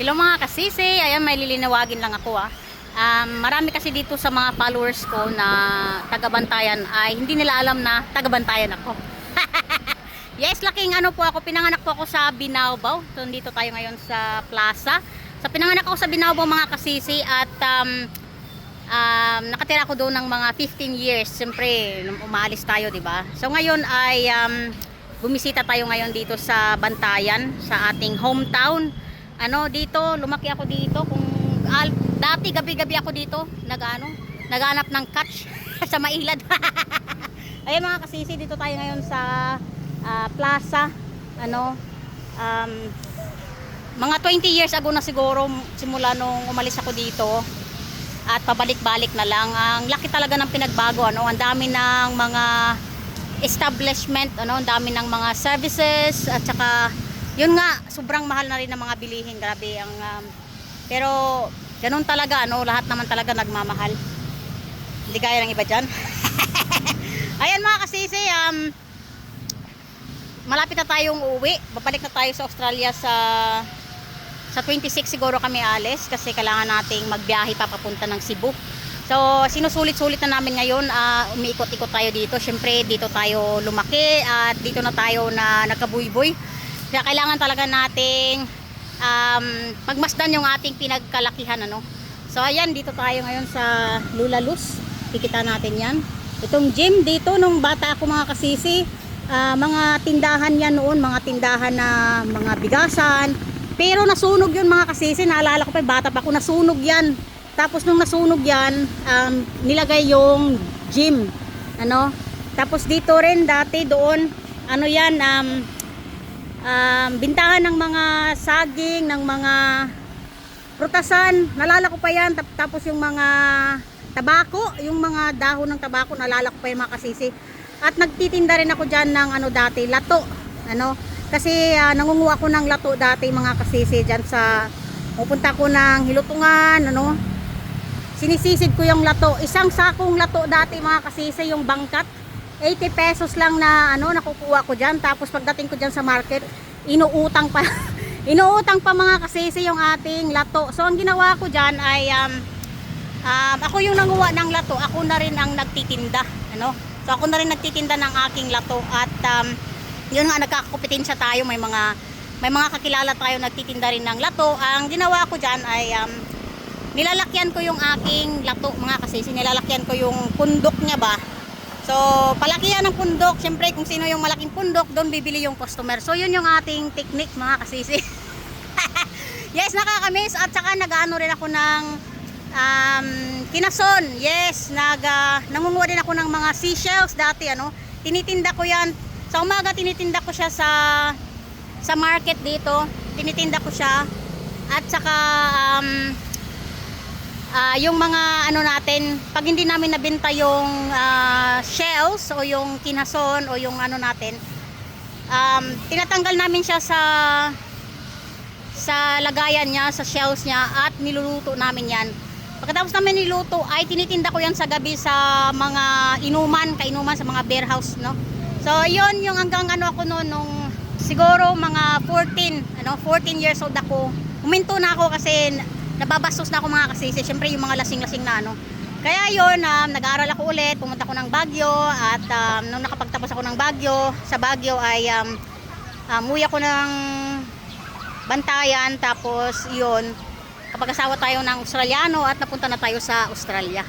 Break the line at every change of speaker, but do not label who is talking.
Hello mga kasisi, ayan may lilinawagin lang ako marami kasi dito sa mga followers ko na taga-Bantayan ay hindi nila alam na taga-Bantayan ako. Yes, laking ano po ako, pinanganak po ako sa Binaubao. So dito tayo ngayon sa plaza. So pinanganak ako sa Binaubao mga kasisi at nakatira ko doon ng mga 15 years. Siyempre, nung umaalis tayo, 'di ba? So ngayon ay bumisita tayo ngayon dito sa Bantayan, sa ating hometown. Dito, lumaki ako dito. Dati gabi-gabi ako dito, naghanap ng catch sa Mailad. Ayun mga kasisi, dito tayo ngayon sa plaza. Mga 20 years ago na siguro simula nung umalis ako dito. At pabalik-balik na lang. Ang laki talaga ng pinagbago, ang dami ng mga establishment, ang dami ng mga services at saka yun nga, sobrang mahal na rin ng mga bilihin. Grabe pero ganun talaga, lahat naman talaga nagmamahal. Hindi gaya ng iba dyan. Ayan mga kasisi, malapit na tayong uuwi. Babalik na tayo sa Australia sa 26 siguro kami alis kasi kailangan nating magbiyahe papunta ng Cebu. So sinusulit-sulit na namin ngayon, umiikot-ikot tayo dito. Syempre dito tayo lumaki at dito na tayo na nagkabuy-buy. Kaya kailangan talaga nating pagmasdan yung ating pinagkalakihan, So ayan, dito tayo ngayon sa Lula Luz. Kikita natin yan. Itong gym dito, nung bata ako mga kasisi, mga tindahan yan noon, mga tindahan na mga bigasan. Pero nasunog yun mga kasisi, naalala ko pa, bata pa ako, nasunog yan. Tapos nung nasunog yan, nilagay yung gym. Tapos dito rin dati doon, bintahan ng mga saging, ng mga prutasan, nalala ko pa yan. Tapos yung mga tabako, yung mga dahon ng tabako, nalala ko pa yung mga kasisi. At nagtitinda rin ako dyan ng dati, lato. Kasi nangunguha ako ng lato dati mga kasisi dyan sa, pupunta ko ng Hilutungan, sinisisid ko yung lato. Isang sakong lato dati mga kasisi, yung bangkat. 80 pesos lang na nakukuha ko dyan. Tapos pagdating ko dyan sa market, inuutang pa inuutang pa mga kasisi yung ating lato. So ang ginawa ko dyan ay ako yung nanguha ng lato, ako na rin ang nagtitinda. So ako na rin nagtitinda ng aking lato. At yun nga, nagkakakompetensya tayo, may mga kakilala tayo nagtitinda rin ng lato. Ang ginawa ko dyan ay nilalakyan ko yung aking lato mga kasisi, nilalakyan ko yung pundok niya ba. So, palakihan ng pundok. Siyempre, kung sino yung malaking pundok, doon bibili yung customer. So, yun yung ating technique, mga kasisi. Yes, nakakamiss. At saka, nag-ano rin ako ng kinason. Yes, nangunguha din ako ng mga seashells dati, Tinitinda ko yan. Sa umaga, tinitinda ko siya sa market dito. Tinitinda ko siya. At saka, yung mga natin, pag hindi namin nabenta yung shells o yung kinason o yung natin, tinatanggal namin siya sa lagayan niya, sa shells niya, at niluluto namin yan. Pagkatapos namin niluto ay tinitinda ko yan sa gabi sa mga kainuman sa mga beer house, So yun yung hanggang ako noon, nung siguro mga 14 years old ako. Huminto na ako kasi nababastos na ako mga kasisi. Siyempre yung mga lasing-lasing na Kaya yun, nag-aaral ako ulit, pumunta ako ng Baguio. At nung nakapagtapos ako ng Baguio, sa Baguio ay umuwi ako ng Bantayan. Tapos yun, kapag asawa tayo ng Australiano at napunta na tayo sa Australia.